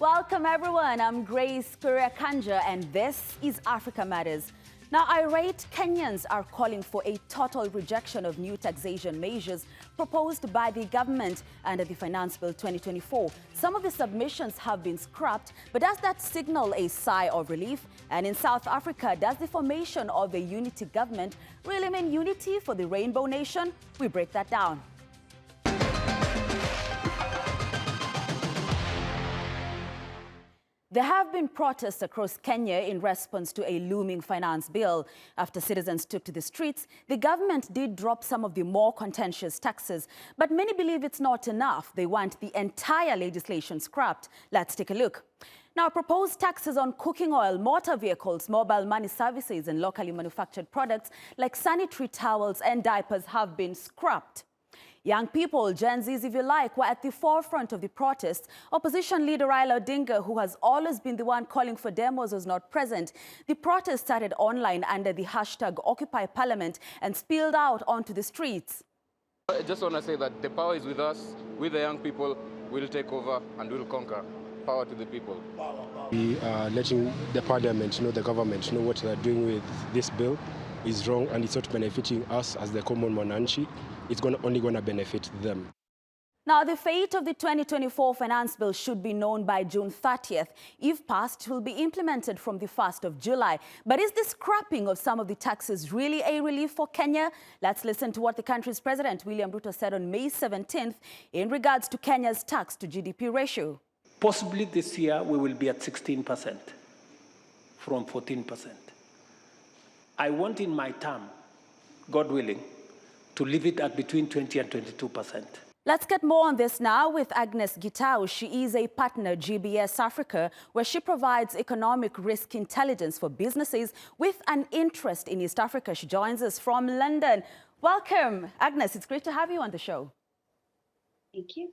Welcome everyone, I'm Grace Kanja and this is Africa Matters. Now, irate Kenyans are calling for a total rejection of new taxation measures proposed by the government under the Finance Bill 2024. Some of the submissions have been scrapped, but does that signal a sigh of relief? And in South Africa, does the formation of a unity government really mean unity for the Rainbow Nation? We break that down. There have been protests across Kenya in response to a looming finance bill. After citizens took to the streets, the government did drop some of the more contentious taxes, but many believe it's not enough. They want the entire legislation scrapped. Let's take a look. Now, proposed taxes on cooking oil, motor vehicles, mobile money services, and locally manufactured products like sanitary towels and diapers have been scrapped. Young people, Gen Zs if you like, were at the forefront of the protests. Opposition leader Raila Odinga, who has always been the one calling for demos, was not present. The protest started online under the hashtag Occupy Parliament and spilled out onto the streets. I just want to say that the power is with us, with the young people. We'll take over and we'll conquer. Power to the people. We are letting the parliament know, the government know what they're doing with this bill is wrong and it's not benefiting us as the common mwananchi. It's only going to benefit them. Now, the fate of the 2024 finance bill should be known by June 30th. If passed, it will be implemented from the 1st of July. But is the scrapping of some of the taxes really a relief for Kenya? Let's listen to what the country's president, William Ruto, said on May 17th in regards to Kenya's tax to GDP ratio. Possibly this year we will be at 16% from 14%. I want in my term, God willing, to leave it at between 20 and 22%. Let's get more on this now with Agnes Gitau. She is a partner GBS Africa, where she provides economic risk intelligence for businesses with an interest in East Africa. She joins us from London. Welcome, Agnes. It's great to have you on the show. Thank you.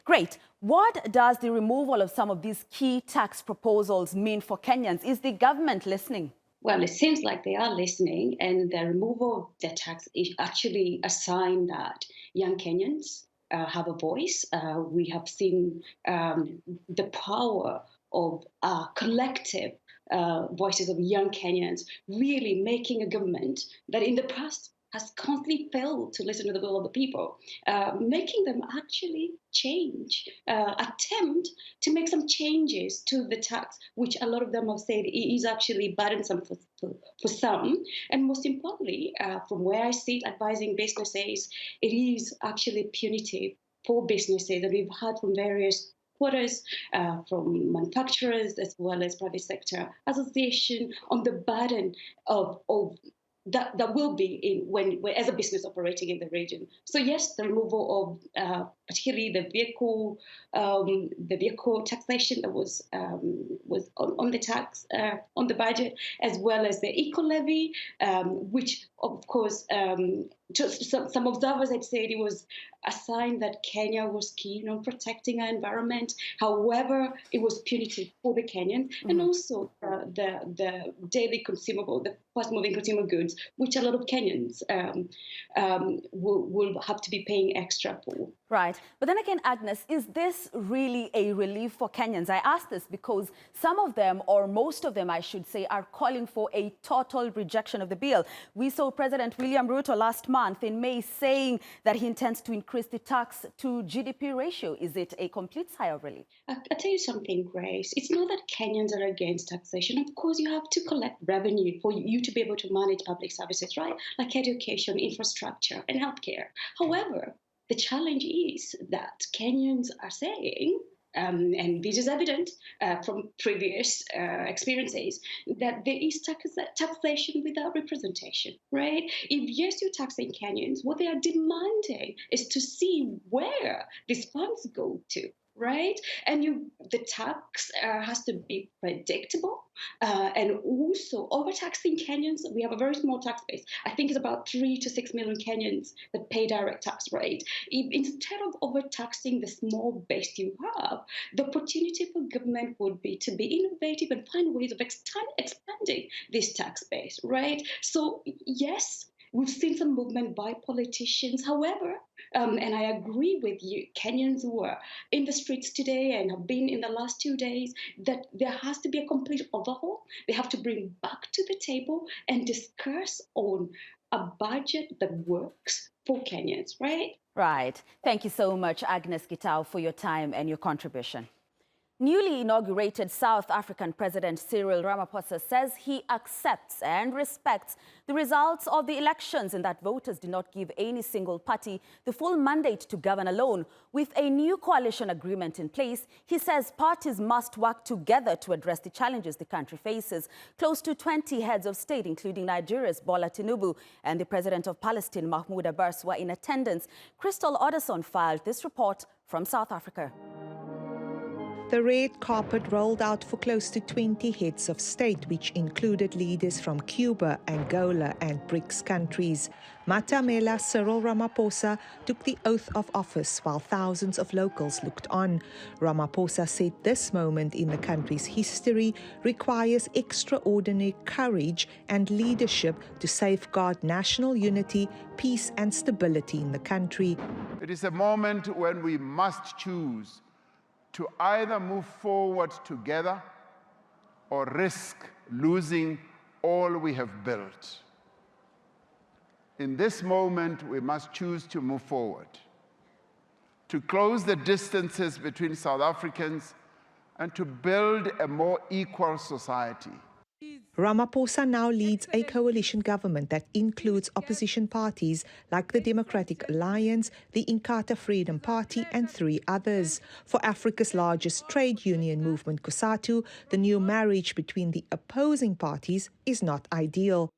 Great. What does the removal of some of these key tax proposals mean for Kenyans? Is the government listening? Well, it seems like they are listening, and the removal of the tax is actually a sign that young Kenyans have a voice. We have seen the power of collective voices of young Kenyans really making a government that in the past has constantly failed to listen to the will of the people, making them actually change, attempt to make some changes to the tax, which a lot of them have said is actually burdensome for some. And most importantly, from where I sit advising businesses, it is actually punitive for businesses that we've heard from various quarters, from manufacturers as well as private sector association on the burden of that will be in when as a business operating in the region. So yes, the removal of particularly the vehicle taxation that was on the tax on the budget, as well as the eco levy, which of course some observers had said it was a sign that Kenya was keen on protecting our environment. However, it was punitive for the Kenyans, and also the daily consumable, the fast-moving consumer goods, which a lot of Kenyans will have to be paying extra for. Right. But then again, Agnes, is this really a relief for Kenyans? I ask this because some of them, or most of them, I should say, are calling for a total rejection of the bill. We saw President William Ruto last month in May saying that he intends to increase the tax to GDP ratio. Is it a complete sigh of relief? I'll tell you something, Grace. It's not that Kenyans are against taxation. Of course, you have to collect revenue for you to be able to manage public services, right? Like education, infrastructure, and healthcare. However, the challenge is that Kenyans are saying, and this is evident from previous experiences, that there is taxation without representation, right? If yes, you're taxing Kenyans, what they are demanding is to see where these funds go to, right? And the tax has to be predictable, and also overtaxing Kenyans. We have a very small tax base. I think it's about 3 to 6 million Kenyans that pay direct tax, right? Instead of overtaxing the small base you have, the opportunity for government would be to be innovative and find ways of expanding this tax base, right? So yes, we've seen some movement by politicians. However, And I agree with you, Kenyans who are in the streets today and have been in the last 2 days, that there has to be a complete overhaul. They have to bring back to the table and discuss on a budget that works for Kenyans, right? Right. Thank you so much, Agnes Gitau, for your time and your contribution. Newly inaugurated South African President Cyril Ramaphosa says he accepts and respects the results of the elections and that voters did not give any single party the full mandate to govern alone. With a new coalition agreement in place, he says parties must work together to address the challenges the country faces. Close to 20 heads of state, including Nigeria's Bola Tinubu and the President of Palestine, Mahmoud Abbas, were in attendance. Crystal Odderson filed this report from South Africa. The red carpet rolled out for close to 20 heads of state, which included leaders from Cuba, Angola and BRICS countries. Matamela Cyril Ramaphosa took the oath of office while thousands of locals looked on. Ramaphosa said this moment in the country's history requires extraordinary courage and leadership to safeguard national unity, peace and stability in the country. It is a moment when we must choose to either move forward together or risk losing all we have built. In this moment, we must choose to move forward, to close the distances between South Africans and to build a more equal society. Ramaphosa now leads a coalition government that includes opposition parties like the Democratic Alliance, the Inkatha Freedom Party and 3 others. For Africa's largest trade union movement, COSATU, the new marriage between the opposing parties is not ideal.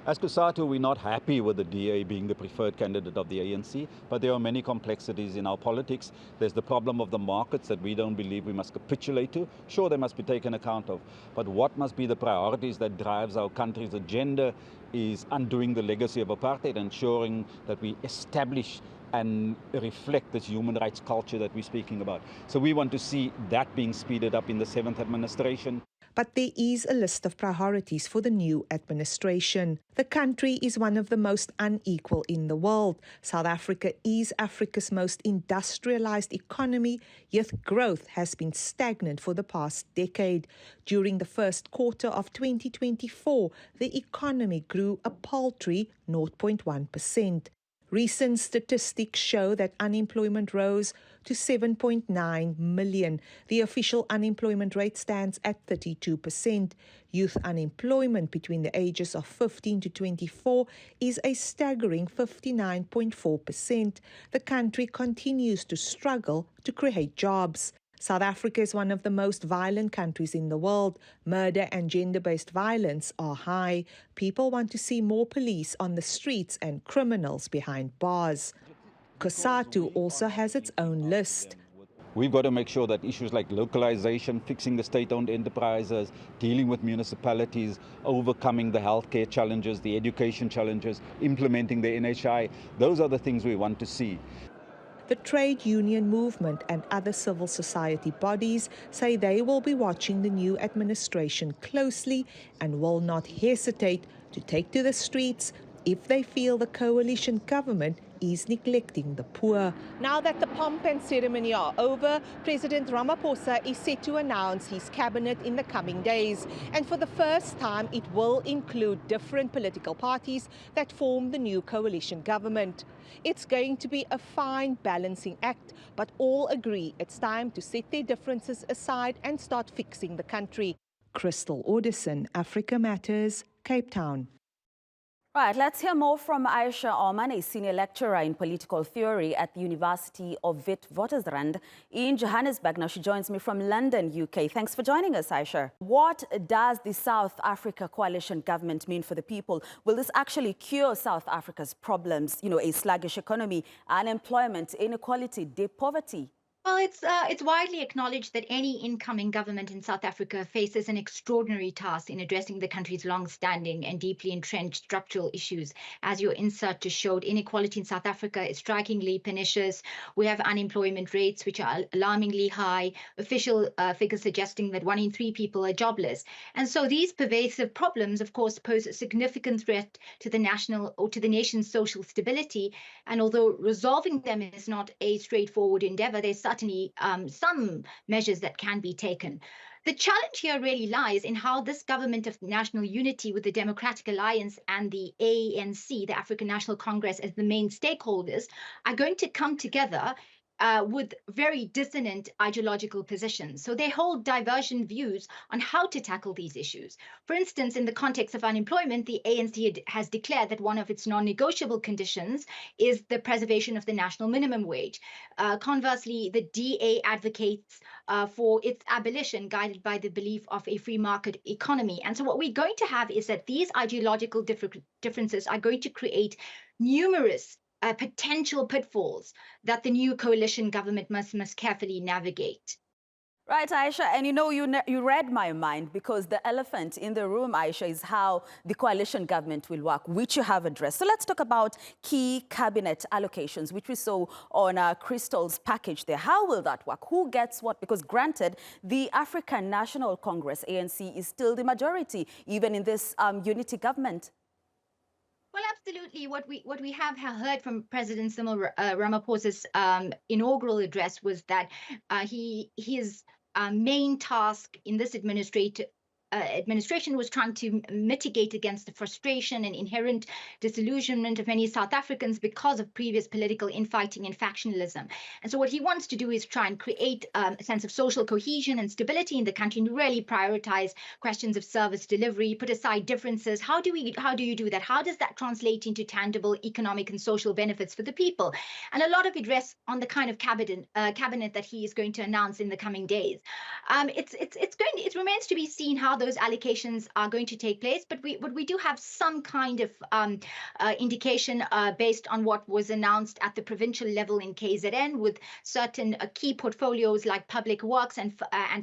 As COSATU, we're not happy with the DA being the preferred candidate of the ANC, but there are many complexities in our politics. There's the problem of the markets that we don't believe we must capitulate to. Sure, they must be taken account of, but what must be the priorities that drives our country's agenda is undoing the legacy of apartheid, ensuring that we establish and reflect this human rights culture that we're speaking about. So we want to see that being speeded up in the 7th administration. But there is a list of priorities for the new administration. The country is one of the most unequal in the world. South Africa is Africa's most industrialized economy, yet growth has been stagnant for the past decade. During the first quarter of 2024, the economy grew a paltry 0.1%. Recent statistics show that unemployment rose to 7.9 million. The official unemployment rate stands at 32%. Youth unemployment between the ages of 15 to 24 is a staggering 59.4%. The country continues to struggle to create jobs. South Africa is one of the most violent countries in the world. Murder and gender-based violence are high. People want to see more police on the streets and criminals behind bars. COSATU also has its own list. We've got to make sure that issues like localization, fixing the state-owned enterprises, dealing with municipalities, overcoming the healthcare challenges, the education challenges, implementing the NHI, those are the things we want to see. The trade union movement and other civil society bodies say they will be watching the new administration closely and will not hesitate to take to the streets if they feel the coalition government is neglecting the poor. Now that the pomp and ceremony are over, President Ramaphosa is set to announce his cabinet in the coming days. And for the first time, it will include different political parties that form the new coalition government. It's going to be a fine balancing act, but all agree it's time to set their differences aside and start fixing the country. Crystal Odderson, Africa Matters, Cape Town. Right, let's hear more from Aisha Armstrong, a senior lecturer in political theory at the University of Witwatersrand in Johannesburg. Now she joins me from London, UK. Thanks for joining us, Aisha. What does the South Africa coalition government mean for the people? Will this actually cure South Africa's problems, a sluggish economy, unemployment, inequality, deep poverty? Well, it's widely acknowledged that any incoming government in South Africa faces an extraordinary task in addressing the country's long-standing and deeply entrenched structural issues. As your insert just showed, inequality in South Africa is strikingly pernicious. We have unemployment rates which are alarmingly high, official figures suggesting that 1 in 3 people are jobless. And so these pervasive problems, of course, pose a significant threat to the nation's social stability. And although resolving them is not a straightforward endeavor, there's certainly some measures that can be taken. The challenge here really lies in how this government of national unity with the Democratic Alliance and the ANC, the African National Congress, as the main stakeholders, are going to come together with very dissonant ideological positions. So they hold divergent views on how to tackle these issues. For instance, in the context of unemployment, the ANC has declared that one of its non-negotiable conditions is the preservation of the national minimum wage. Conversely, the DA advocates for its abolition, guided by the belief of a free market economy. And so what we're going to have is that these ideological differences are going to create numerous potential pitfalls that the new coalition government must carefully navigate. Right, Aisha, and you read my mind, because the elephant in the room, Aisha, is how the coalition government will work, which you have addressed. So let's talk about key cabinet allocations, which we saw on Crystal's package there. How will that work? Who gets what? Because granted, the African National Congress, ANC, is still the majority, even in this unity government. Well, absolutely. What we have heard from President Cyril Ramaphosa's inaugural address was that his main task in this administration was trying to mitigate against the frustration and inherent disillusionment of many South Africans because of previous political infighting and factionalism. And so what he wants to do is try and create a sense of social cohesion and stability in the country, and really prioritize questions of service delivery, put aside differences. How do you do that? How does that translate into tangible economic and social benefits for the people? And a lot of it rests on the kind of cabinet that he is going to announce in the coming days. It remains to be seen how those allocations are going to take place, but we do have some kind of indication based on what was announced at the provincial level in KZN, with certain key portfolios like public works and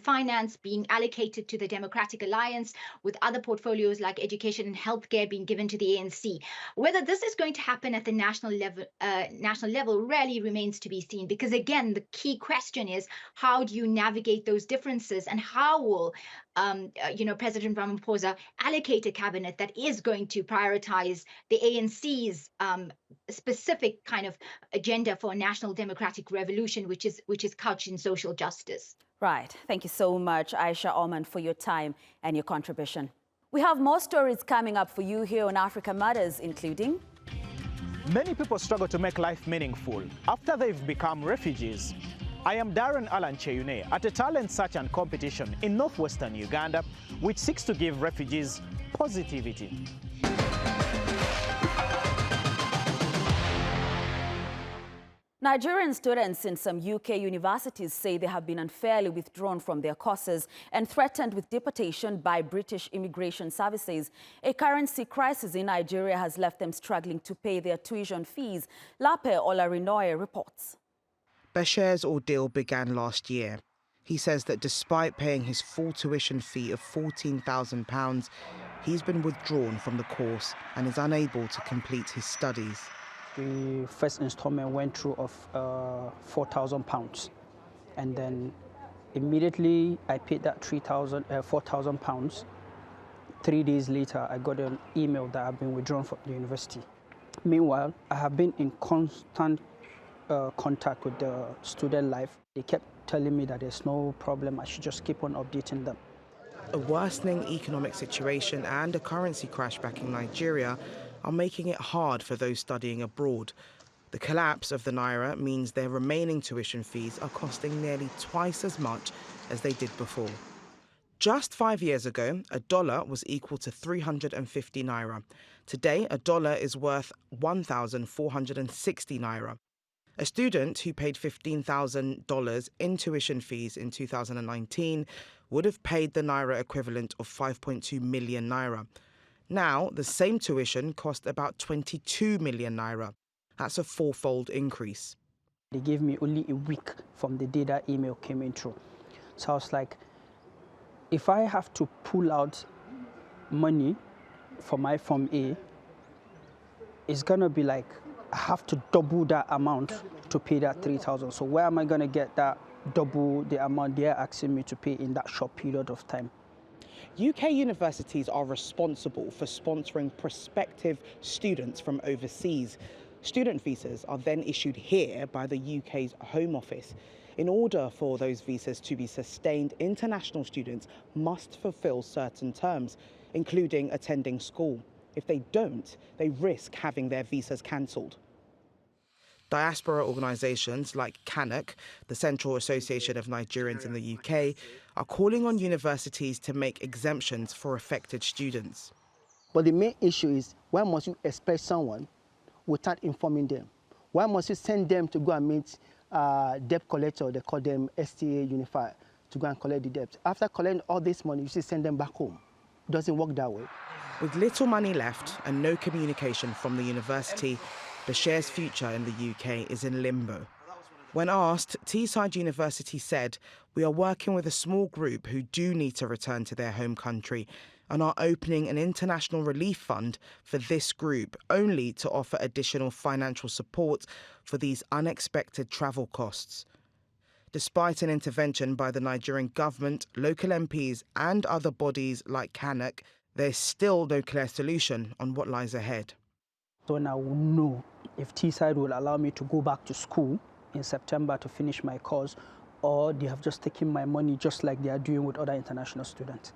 finance being allocated to the Democratic Alliance, with other portfolios like education and healthcare being given to the ANC. Whether this is going to happen at the national level really remains to be seen, because again, the key question is, how do you navigate those differences, and how will President Ramaphosa allocate a cabinet that is going to prioritize the ANC's specific kind of agenda for a national democratic revolution, which is couched in social justice. Right. Thank you so much, Aisha Armstrong, for your time and your contribution. We have more stories coming up for you here on Africa Matters, including... Many people struggle to make life meaningful after they've become refugees. I am Darren Alan Cheyune at a talent search and competition in northwestern Uganda, which seeks to give refugees positivity. Nigerian students in some UK universities say they have been unfairly withdrawn from their courses and threatened with deportation by British immigration services. A currency crisis in Nigeria has left them struggling to pay their tuition fees. Lape Olarinoye reports. Bashir's ordeal began last year. He says that despite paying his full tuition fee of £14,000, he's been withdrawn from the course and is unable to complete his studies. The first installment went through of £4,000, and then immediately I paid that £4,000. 3 days later, I got an email that I've been withdrawn from the university. Meanwhile, I have been in constant contact with the student life. They kept telling me that there's no problem, I should just keep on updating them. A worsening economic situation and a currency crash back in Nigeria are making it hard for those studying abroad. The collapse of the naira means their remaining tuition fees are costing nearly twice as much as they did before. Just 5 years ago, a dollar was equal to 350 naira. Today, a dollar is worth 1,460 naira. A student who paid $15,000 in tuition fees in 2019 would have paid the naira equivalent of 5.2 million naira. Now, the same tuition cost about 22 million naira. That's a fourfold increase. They gave me only a week from the day that email came in through. So I was like, if I have to pull out money for my Form A, it's gonna be like, I have to double that amount to pay that 3,000. So where am I gonna get that double the amount they're asking me to pay in that short period of time? UK universities are responsible for sponsoring prospective students from overseas. Student visas are then issued here by the UK's Home Office. In order for those visas to be sustained, international students must fulfil certain terms, including attending school. If they don't, they risk having their visas cancelled. Diaspora organisations like CANUC, the Central Association of Nigerians in the UK, are calling on universities to make exemptions for affected students. But the main issue is, why must you expect someone without informing them? Why must you send them to go and meet debt collector, they call them STA Unified, to go and collect the debt? After collecting all this money, you should send them back home. It doesn't work that way. With little money left and no communication from the university, the share's future in the UK is in limbo. When asked, Teesside University said, "We are working with a small group who do need to return to their home country and are opening an international relief fund for this group only to offer additional financial support for these unexpected travel costs." Despite an intervention by the Nigerian government, local MPs and other bodies like CANUC, there's still no clear solution on what lies ahead. So now I will know if Teesside will allow me to go back to school in September to finish my course, or they have just taken my money just like they are doing with other international students.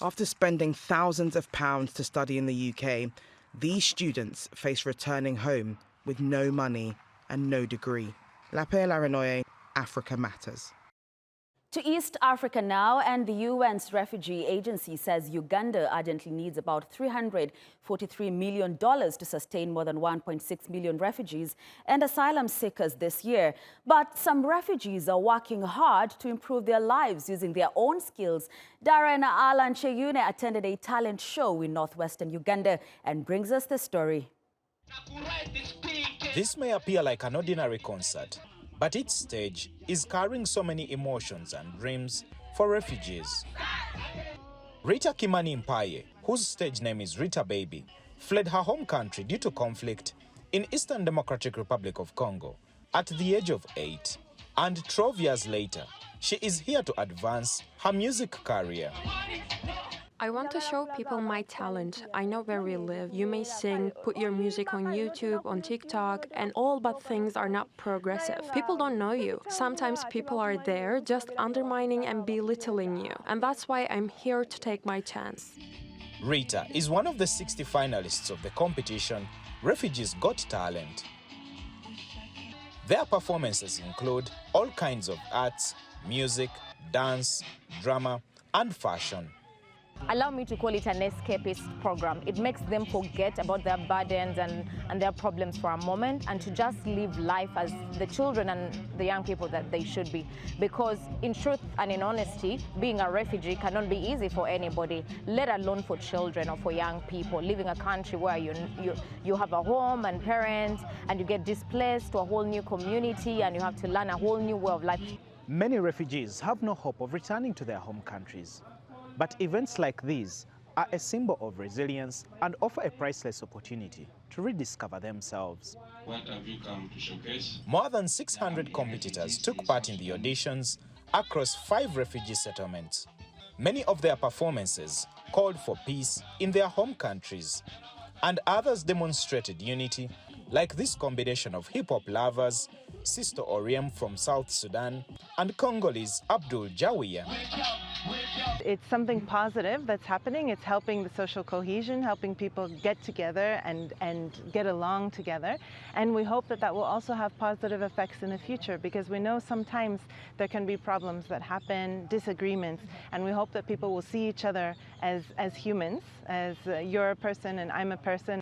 After spending thousands of pounds to study in the UK, these students face returning home with no money and no degree. Lape Larinoye, Africa Matters. To East Africa now, and the UN's refugee agency says Uganda urgently needs about $343 million to sustain more than 1.6 million refugees and asylum seekers this year. But some refugees are working hard to improve their lives using their own skills. Darren Alan Cheyune attended a talent show in northwestern Uganda and brings us the story. This may appear like an ordinary concert, but its stage is carrying so many emotions and dreams for refugees. Rita Kimani Mpaye, whose stage name is Rita Baby, fled her home country due to conflict in Eastern Democratic Republic of Congo at the age of 8. And 12 years later, she is here to advance her music career. I want to show people my talent. I know where we live. You may sing, put your music on YouTube, on TikTok, and all but things are not progressive. People don't know you. Sometimes people are there just undermining and belittling you. And that's why I'm here to take my chance. Rita is one of the 60 finalists of the competition, Refugees Got Talent. Their performances include all kinds of arts, music, dance, drama, and fashion. Allow me to call it an escapist program. It makes them forget about their burdens and their problems for a moment and to just live life as the children and the young people that they should be. Because in truth and in honesty, being a refugee cannot be easy for anybody, let alone for children or for young people living in a country where you have a home and parents and you get displaced to a whole new community and you have to learn a whole new way of life. Many refugees have no hope of returning to their home countries. But events like these are a symbol of resilience and offer a priceless opportunity to rediscover themselves. What have you come to showcase? More than 600 competitors took part in the auditions across 5 refugee settlements. Many of their performances called for peace in their home countries, and others demonstrated unity, like this combination of hip-hop lovers, Sister Oriem from South Sudan, and Congolese Abdul Jawiya. It's something positive that's happening. It's helping the social cohesion, helping people get together and get along together. And we hope that that will also have positive effects in the future, because we know sometimes there can be problems that happen, disagreements, and we hope that people will see each other as humans, as you're a person and I'm a person.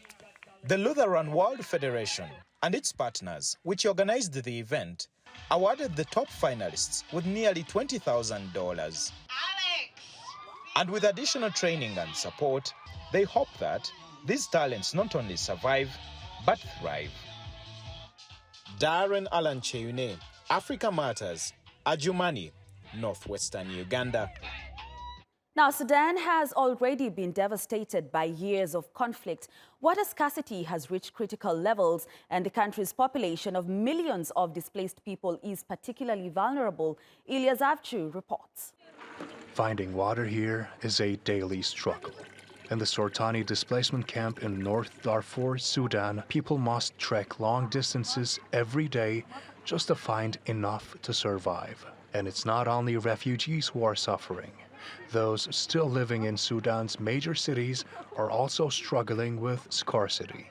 The Lutheran World Federation and its partners, which organized the event, awarded the top finalists with nearly $20,000. And with additional training and support, they hope that these talents not only survive, but thrive. Darren Alan Cheune, Africa Matters, Adjumani, northwestern Uganda. Now, Sudan has already been devastated by years of conflict. Water scarcity has reached critical levels, and the country's population of millions of displaced people is particularly vulnerable. Ilyas Avchu reports. Finding water here is a daily struggle. In the Sortani displacement camp in North Darfur, Sudan, people must trek long distances every day just to find enough to survive. And it's not only refugees who are suffering. Those still living in Sudan's major cities are also struggling with scarcity.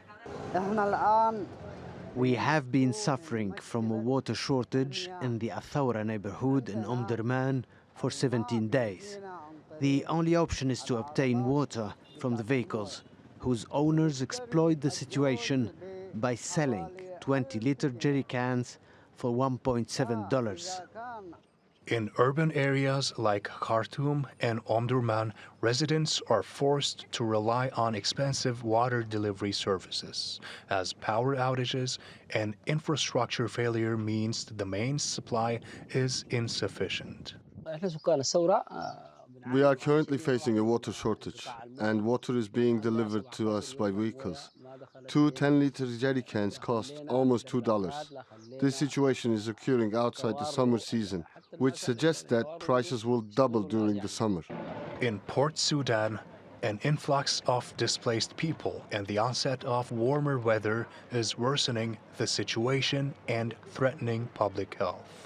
We have been suffering from a water shortage in the Athawra neighborhood in Durman for 17 days. The only option is to obtain water from the vehicles, whose owners exploit the situation by selling 20-liter jerry cans for $1.7. In urban areas like Khartoum and Omdurman, residents are forced to rely on expensive water delivery services, as power outages and infrastructure failure means the main supply is insufficient. We are currently facing a water shortage, and water is being delivered to us by vehicles. 2 10-liter jerry cans cost almost $2. This situation is occurring outside the summer season, which suggests that prices will double during the summer. In Port Sudan, an influx of displaced people and the onset of warmer weather is worsening the situation and threatening public health.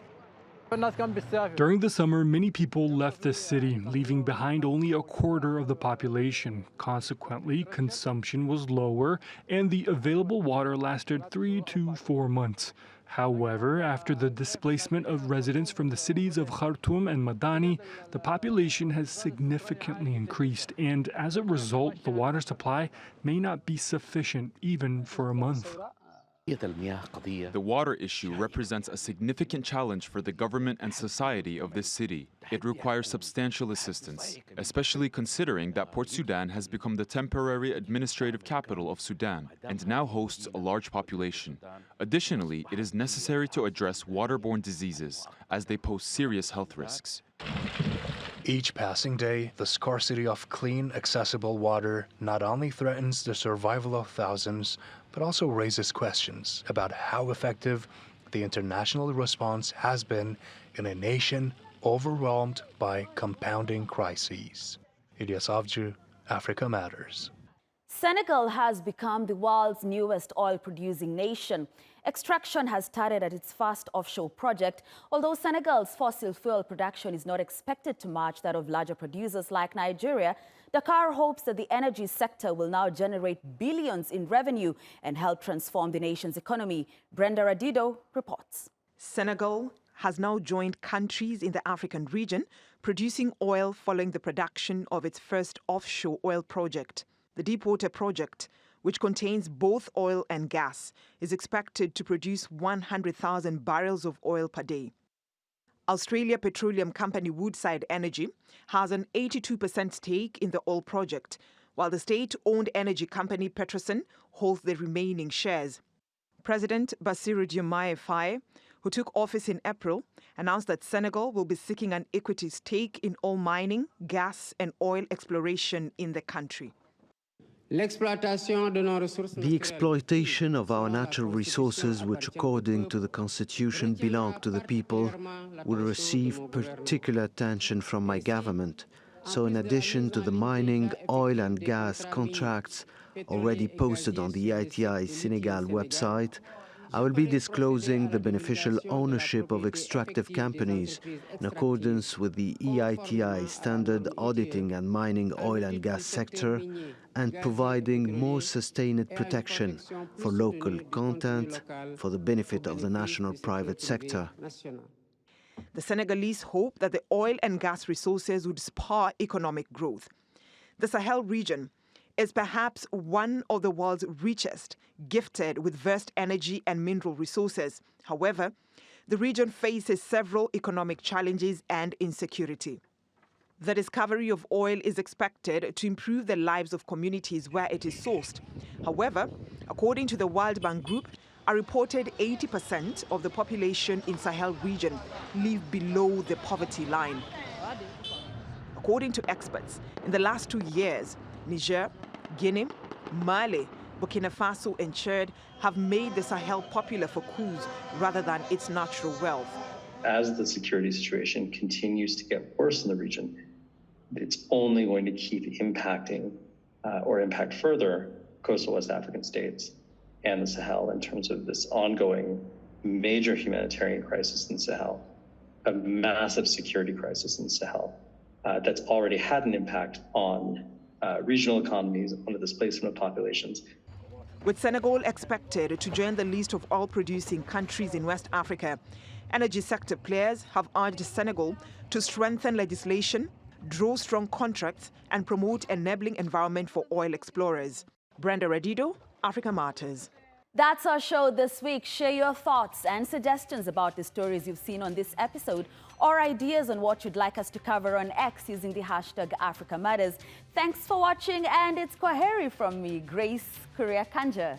During the summer, many people left the city, leaving behind only a quarter of the population. Consequently, consumption was lower, and the available water lasted 3 to 4 months. However, after the displacement of residents from the cities of Khartoum and Madani, the population has significantly increased, and as a result, the water supply may not be sufficient even for a month. The water issue represents a significant challenge for the government and society of this city. It requires substantial assistance, especially considering that Port Sudan has become the temporary administrative capital of Sudan and now hosts a large population. Additionally, it is necessary to address waterborne diseases as they pose serious health risks. Each passing day, the scarcity of clean, accessible water not only threatens the survival of thousands, but also raises questions about how effective the international response has been in a nation overwhelmed by compounding crises. Ilyas Avcu, Africa Matters. Senegal has become the world's newest oil-producing nation. Extraction has started at its first offshore project, although Senegal's fossil fuel production is not expected to match that of larger producers like Nigeria. Dakar hopes that the energy sector will now generate billions in revenue and help transform the nation's economy. Brenda Radido reports. Senegal has now joined countries in the African region producing oil following the production of its first offshore oil project. The Deepwater project, which contains both oil and gas, is expected to produce 100,000 barrels of oil per day. Australia petroleum company Woodside Energy has an 82% stake in the oil project, while the state-owned energy company Petrosen holds the remaining shares. President Bassirou Diomaye Faye, who took office in April, announced that Senegal will be seeking an equity stake in oil mining, gas and oil exploration in the country. The exploitation of our natural resources, which according to the Constitution belong to the people, will receive particular attention from my government. So in addition to the mining, oil and gas contracts already posted on the EITI Senegal website, I will be disclosing the beneficial ownership of extractive companies in accordance with the EITI standard auditing and mining oil and gas sector and providing more sustained protection for local content for the benefit of the national private sector. The Senegalese hope that the oil and gas resources would spur economic growth. The Sahel region is perhaps one of the world's richest, gifted with vast energy and mineral resources. However, the region faces several economic challenges and insecurity. The discovery of oil is expected to improve the lives of communities where it is sourced. However, according to the World Bank Group, A reported 80% of the population in Sahel region live below the poverty line. According to experts, in the last 2 years, Niger, Guinea, Mali, Burkina Faso and Chad have made the Sahel popular for coups rather than its natural wealth. As the security situation continues to get worse in the region, it's only going to keep impacting or impact further coastal West African states and the Sahel in terms of this ongoing major humanitarian crisis in the Sahel, a massive security crisis in the Sahel that's already had an impact on regional economies, on the displacement of populations. With Senegal expected to join the list of oil-producing countries in West Africa, energy sector players have urged Senegal to strengthen legislation, draw strong contracts, and promote an enabling environment for oil explorers. Brenda Redido, Africa Matters. That's our show this week. Share your thoughts and suggestions about the stories you've seen on this episode or ideas on what you'd like us to cover on X using the hashtag Africa Matters. Thanks for watching, and it's Kwaheri from me, Grace Kuria Kanja.